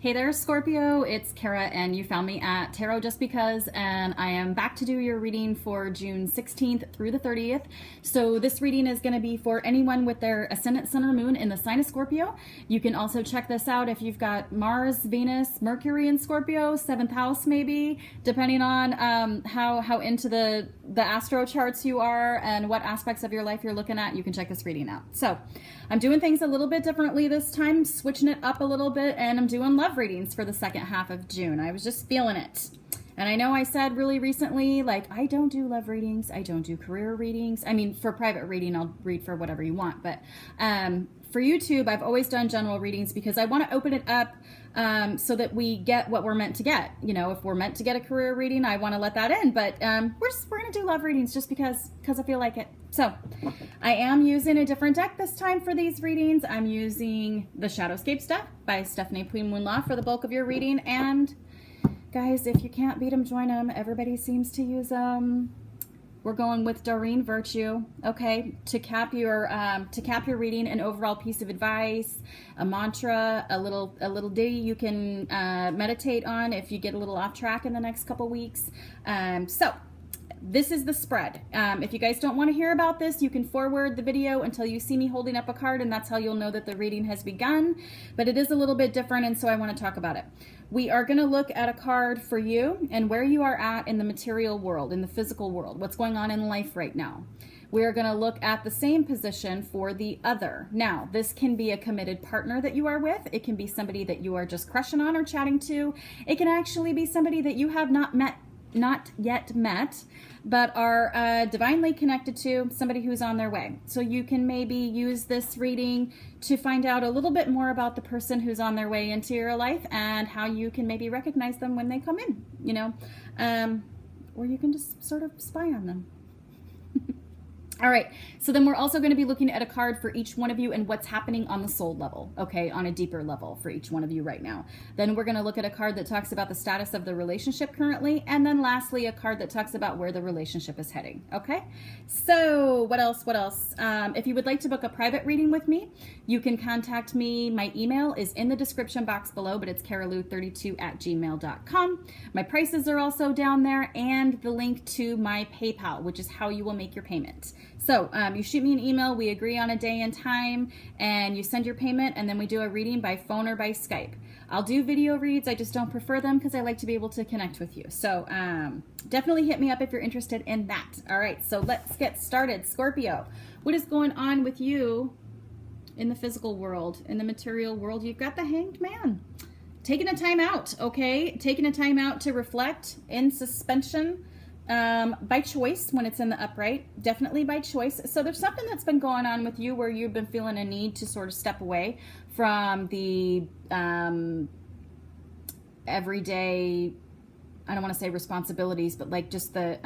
Hey there, Scorpio. It's Kara, and you found me at Tarot Just Because, and I am back to do your reading for June 16th through the 30th. So this reading is going to be for anyone with their ascendant, sun, or moon in the sign of Scorpio. You can also check this out if you've got Mars, Venus, Mercury in Scorpio, 7th house maybe, depending on how into the astro charts you are and what aspects of your life you're looking at. You can check this reading out. So I'm doing things a little bit differently this time, switching it up a little bit, and I'm doing love readings for the second half of June. I was just feeling it. And I know I said really recently, like, I don't do love readings. I don't do career readings. I mean, for private reading, I'll read for whatever you want. But for YouTube, I've always done general readings because I want to open it up so that we get what we're meant to get. You know, if we're meant to get a career reading, I want to let that in. But we're going to do love readings just because I feel like it. So I am using a different deck this time for these readings. I'm using the Shadowscapes deck by Stephanie Puimoonla for the bulk of your reading. And guys, if you can't beat them, join them. Everybody seems to use them. We're going with Doreen Virtue, okay, to cap your reading, an overall piece of advice, a mantra, a little ditty you can meditate on if you get a little off track in the next couple weeks. So this is the spread. If you guys don't want to hear about this, you can forward the video until you see me holding up a card, and that's how you'll know that the reading has begun. But it is a little bit different, and so I want to talk about it. We are going to look at a card for you and where you are at in the material world, in the physical world, what's going on in life right now. We are going to look at the same position for the other. Now, this can be a committed partner that you are with. It can be somebody that you are just crushing on or chatting to. It can actually be somebody that you have not yet met, but are divinely connected to, somebody who's on their way. So you can maybe use this reading to find out a little bit more about the person who's on their way into your life and how you can maybe recognize them when they come in, you know, or you can just sort of spy on them. All right, so then we're also going to be looking at a card for each one of you and what's happening on the soul level, okay, on a deeper level for each one of you right now. Then we're going to look at a card that talks about the status of the relationship currently, and then lastly, a card that talks about where the relationship is heading, okay? So what else? If you would like to book a private reading with me, you can contact me. My email is in the description box below, but it's carolou32@gmail.com. My prices are also down there, and the link to my PayPal, which is how you will make your payment. So you shoot me an email, we agree on a day and time, and you send your payment, and then we do a reading by phone or by Skype. I'll do video reads, I just don't prefer them because I like to be able to connect with you. So definitely hit me up if you're interested in that. All right, so let's get started. Scorpio, what is going on with you in the physical world, in the material world? You've got the Hanged Man. Taking a time out, okay? Taking a time out to reflect in suspension. By choice when it's in the upright, definitely by choice. So there's something that's been going on with you where you've been feeling a need to sort of step away from the everyday, I don't want to say responsibilities, but like just the,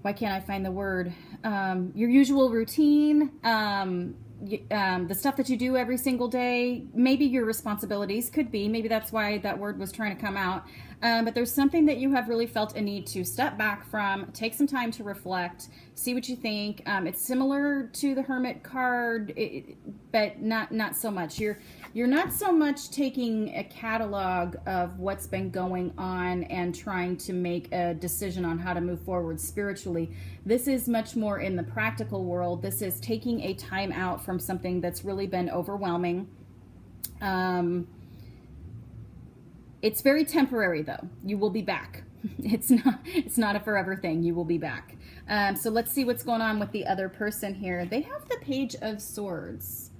why can't I find the word? Your usual routine, the stuff that you do every single day, maybe your responsibilities could be, maybe that's why that word was trying to come out. But there's something that you have really felt a need to step back from, take some time to reflect, see what you think. It's similar to the Hermit card, but not so much. You're not so much taking a catalog of what's been going on and trying to make a decision on how to move forward spiritually. This is much more in the practical world. This is taking a time out from something that's really been overwhelming. It's very temporary though. You will be back. It's not a forever thing. You will be back. So let's see what's going on with the other person here. They have the Page of Swords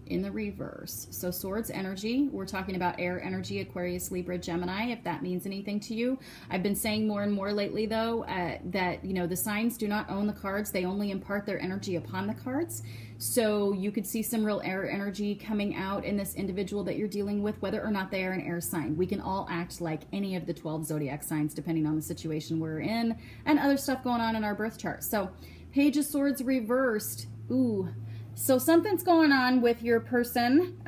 in the reverse. So swords energy, we're talking about air energy, Aquarius, Libra, Gemini, if that means anything to you. I've been saying more and more lately though that, you know, the signs do not own the cards. They only impart their energy upon the cards. So you could see some real air energy coming out in this individual that you're dealing with, whether or not they are an air sign. We can all act like any of the 12 zodiac signs depending on the situation we're in and other stuff going on in our birth chart. So Page of Swords reversed. Ooh. So something's going on with your person.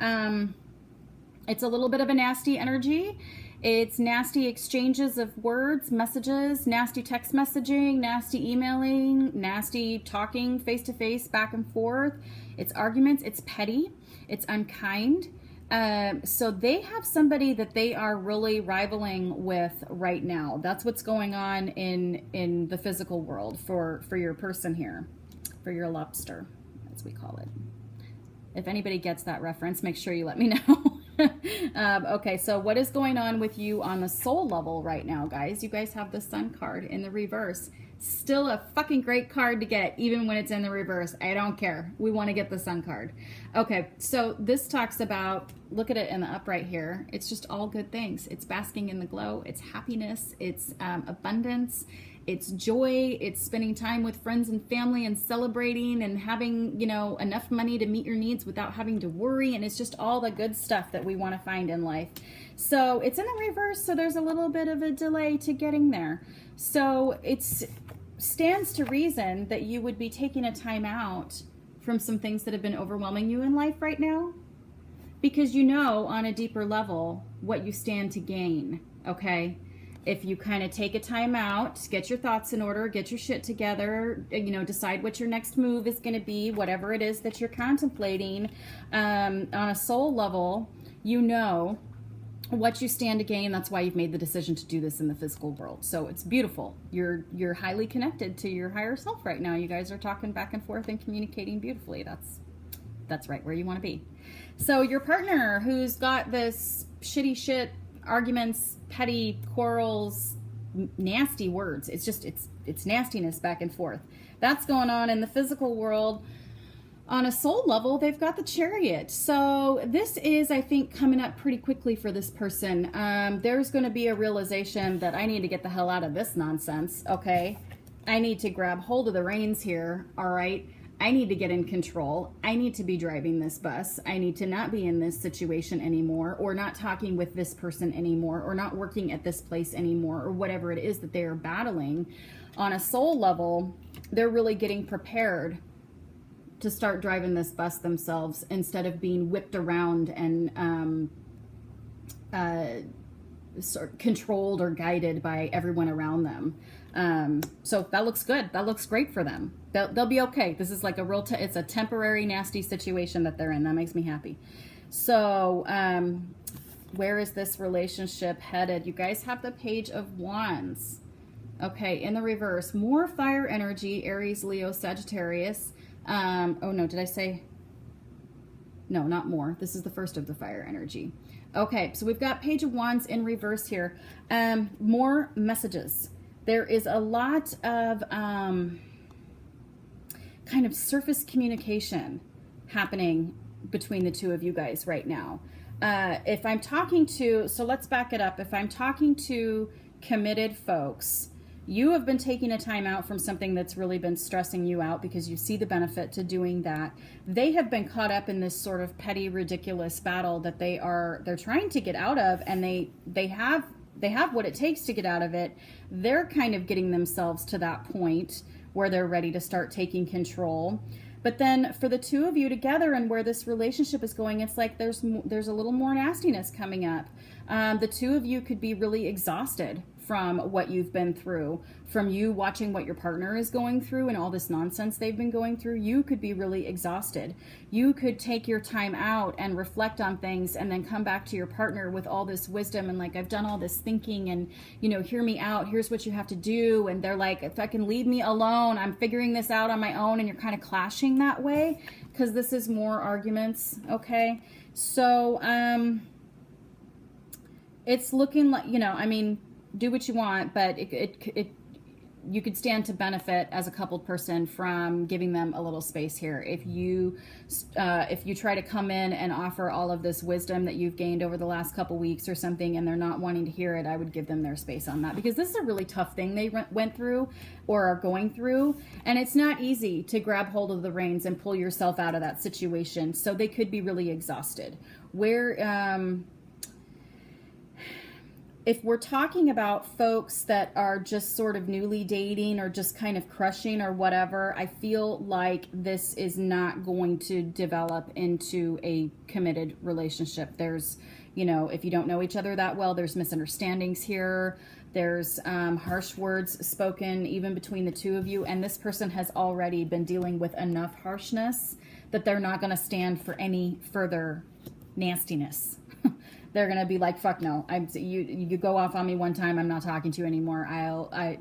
It's a little bit of a nasty energy. It's nasty exchanges of words, messages, nasty text messaging, nasty emailing, nasty talking face to face, back and forth. It's arguments. It's petty. It's unkind. So they have somebody that they are really rivaling with right now. That's what's going on in the physical world for your person here, for your lobster, as we call it. If anybody gets that reference, make sure you let me know. Okay, so what is going on with you on the soul level right now, guys? You guys have the Sun card in the reverse. Still a fucking great card to get, even when it's in the reverse. I don't care. We want to get the Sun card. Okay, so this talks about, look at it in the upright here. It's just all good things. It's basking in the glow. It's happiness. It's abundance. It's joy. It's spending time with friends and family and celebrating and having, you know, enough money to meet your needs without having to worry. And it's just all the good stuff that we want to find in life. So it's in the reverse, so there's a little bit of a delay to getting there. So it's stands to reason that you would be taking a time out from some things that have been overwhelming you in life right now, because you know on a deeper level what you stand to gain, okay? If you kind of take a time out, get your thoughts in order, get your shit together, you know, decide what your next move is going to be, whatever it is that you're contemplating, on a soul level, you know what you stand to gain. That's why you've made the decision to do this in the physical world. So it's beautiful. You're highly connected to your higher self right now. You guys are talking back and forth and communicating beautifully. That's right where you want to be. So your partner who's got this shitty shit, arguments, petty quarrels, nasty words. It's nastiness back and forth. That's going on in the physical world. On a soul level, they've got the Chariot. So this is, I think, coming up pretty quickly for this person. There's going to be a realization that I need to get the hell out of this nonsense, okay? I need to grab hold of the reins here, all right? I need to get in control. I need to be driving this bus. I need to not be in this situation anymore, or not talking with this person anymore, or not working at this place anymore, or whatever it is that they are battling. On a soul level, they're really getting prepared to start driving this bus themselves instead of being whipped around and sort of controlled or guided by everyone around them. So that looks good. That looks great for them. They'll be okay. This is like a real, it's a temporary nasty situation that they're in. That makes me happy. So where is this relationship headed? You guys have the Page of Wands. Okay, in the reverse, more fire energy, Aries, Leo, Sagittarius. Oh no, did I say? No, not more. This is the first of the fire energy. Okay, so we've got Page of Wands in reverse here. More messages. There is a lot of kind of surface communication happening between the two of you guys right now. If I'm talking to, so let's back it up. If I'm talking to committed folks, you have been taking a time out from something that's really been stressing you out because you see the benefit to doing that. They have been caught up in this sort of petty, ridiculous battle that they're trying to get out of, and they have what it takes to get out of it. They're kind of getting themselves to that point where they're ready to start taking control. But then for the two of you together and where this relationship is going, it's like there's a little more nastiness coming up. The two of you could be really exhausted from what you've been through, from you watching what your partner is going through and all this nonsense they've been going through. You could be really exhausted. You could take your time out and reflect on things and then come back to your partner with all this wisdom and like, I've done all this thinking and, you know, hear me out. Here's what you have to do. And they're like, if I can leave me alone, I'm figuring this out on my own. And you're kind of clashing that way because this is more arguments. Okay. So, it's looking like, you know, I mean, do what you want, but you could stand to benefit as a coupled person from giving them a little space here. If you try to come in and offer all of this wisdom that you've gained over the last couple weeks or something, and they're not wanting to hear it, I would give them their space on that, because this is a really tough thing they went through or are going through, and it's not easy to grab hold of the reins and pull yourself out of that situation. So they could be really exhausted. If we're talking about folks that are just sort of newly dating or just kind of crushing or whatever, I feel like this is not going to develop into a committed relationship. There's, you know, if you don't know each other that well, there's misunderstandings here. There's harsh words spoken even between the two of you. And this person has already been dealing with enough harshness that they're not going to stand for any further nastiness. They're going to be like, fuck no. You go off on me one time, I'm not talking to you anymore.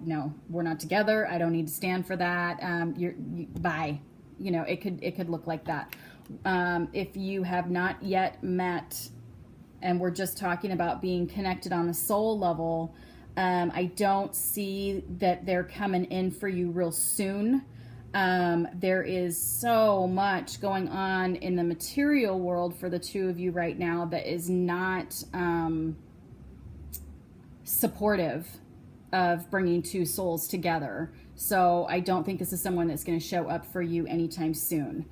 No, we're not together. I don't need to stand for that. Bye. You know, it could look like that. If you have not yet met, and we're just talking about being connected on the soul level, I don't see that they're coming in for you real soon. There is so much going on in the material world for the two of you right now that is not supportive of bringing two souls together. So I don't think this is someone that's going to show up for you anytime soon.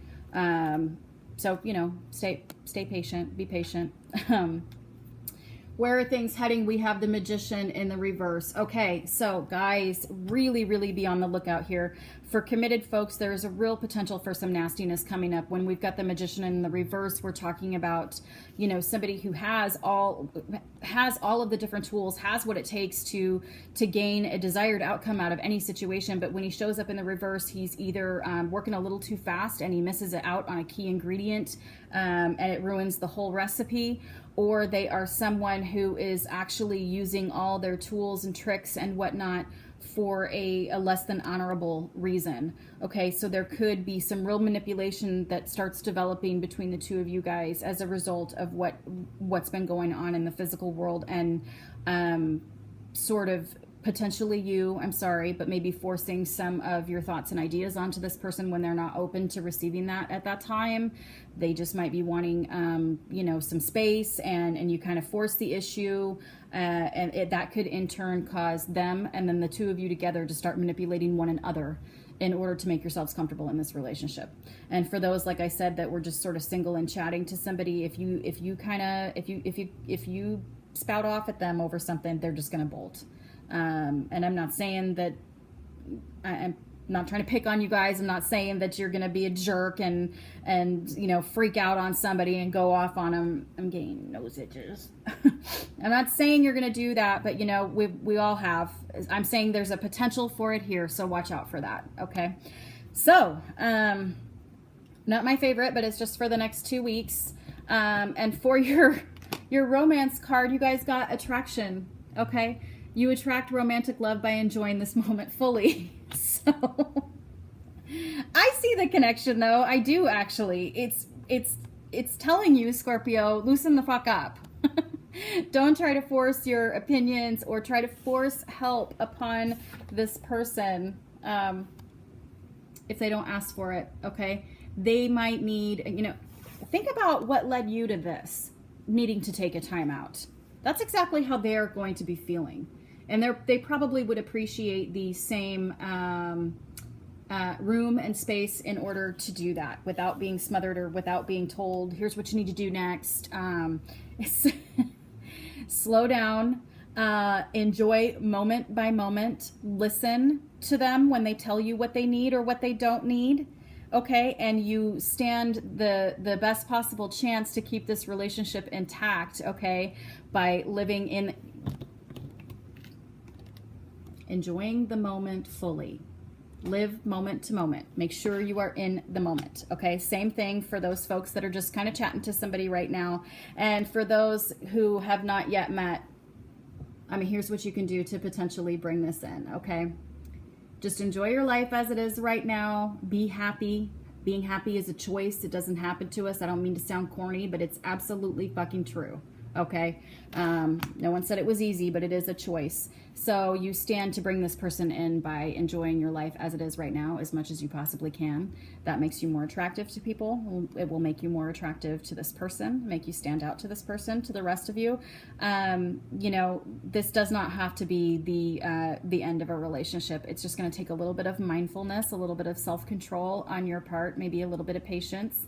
So, you know, stay patient, be patient. Where are things heading? We have the Magician in the reverse. Okay, so guys, really, really be on the lookout here. For committed folks, there's a real potential for some nastiness coming up. When we've got the Magician in the reverse, we're talking about, you know, somebody who has all of the different tools, has what it takes to gain a desired outcome out of any situation. But when he shows up in the reverse, he's either working a little too fast and he misses it out on a key ingredient, and it ruins the whole recipe, or they are someone who is actually using all their tools and tricks and whatnot for a less than honorable reason. Okay, so there could be some real manipulation that starts developing between the two of you guys as a result of what's been going on in the physical world, and sort of potentially you, I'm sorry, but maybe forcing some of your thoughts and ideas onto this person when they're not open to receiving that at that time. They just might be wanting, you know, some space, and you kind of force the issue, and that could in turn cause them and then the two of you together to start manipulating one another in order to make yourselves comfortable in this relationship. And for those, like I said, that were just sort of single and chatting to somebody, if you spout off at them over something, they're just going to bolt. And I'm not saying that, I'm not trying to pick on you guys. I'm not saying that you're going to be a jerk and, you know, freak out on somebody and go off on them. I'm getting nose itches. I'm not saying you're going to do that, but you know, we all have. I'm saying there's a potential for it here. So watch out for that. Okay. So, not my favorite, but it's just for the next 2 weeks. And for your romance card, you guys got attraction. Okay. You attract romantic love by enjoying this moment fully. So I see the connection though. I do actually. It's telling you, Scorpio, loosen the fuck up. Don't try to force your opinions or try to force help upon this person if they don't ask for it, okay? They might need, you know, think about what led you to this, needing to take a time out. That's exactly how they're going to be feeling. And they probably would appreciate the same room and space in order to do that without being smothered or without being told, here's what you need to do next. Slow down, enjoy moment by moment, listen to them when they tell you what they need or what they don't need. Okay, and you stand the best possible chance to keep this relationship intact, okay, by living in, enjoying the moment fully. Live moment to moment. Make sure you are in the moment, okay? Same thing for those folks that are just kind of chatting to somebody right now. And for those who have not yet met, I mean, here's what you can do to potentially bring this in, okay? Just enjoy your life as it is right now. Be happy. Being happy is a choice. It doesn't happen to us. I don't mean to sound corny, but it's absolutely fucking true. Okay. No one said it was easy, but it is a choice. So you stand to bring this person in by enjoying your life as it is right now as much as you possibly can. That makes you more attractive to people. It will make you more attractive to this person, make you stand out to this person, to the rest of you. You know, this does not have to be the end of a relationship. It's just going to take a little bit of mindfulness, a little bit of self-control on your part, maybe a little bit of patience.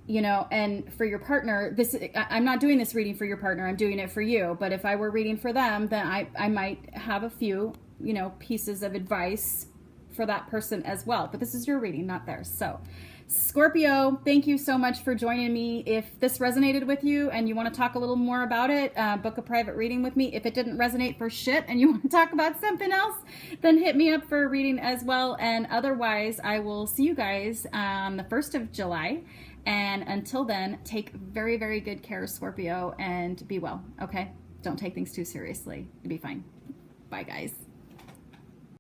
You know, and for your partner, I'm not doing this reading for your partner, I'm doing it for you. But if I were reading for them, then I might have a few, you know, pieces of advice for that person as well. But this is your reading, not theirs. So Scorpio, thank you so much for joining me. If this resonated with you and you want to talk a little more about it, book a private reading with me. If it didn't resonate for shit and you want to talk about something else, then hit me up for a reading as well. And otherwise, I will see you guys on the 1st of July. And until then, take very, very good care, Scorpio, and be well, okay? Don't take things too seriously. You'll be fine. Bye, guys.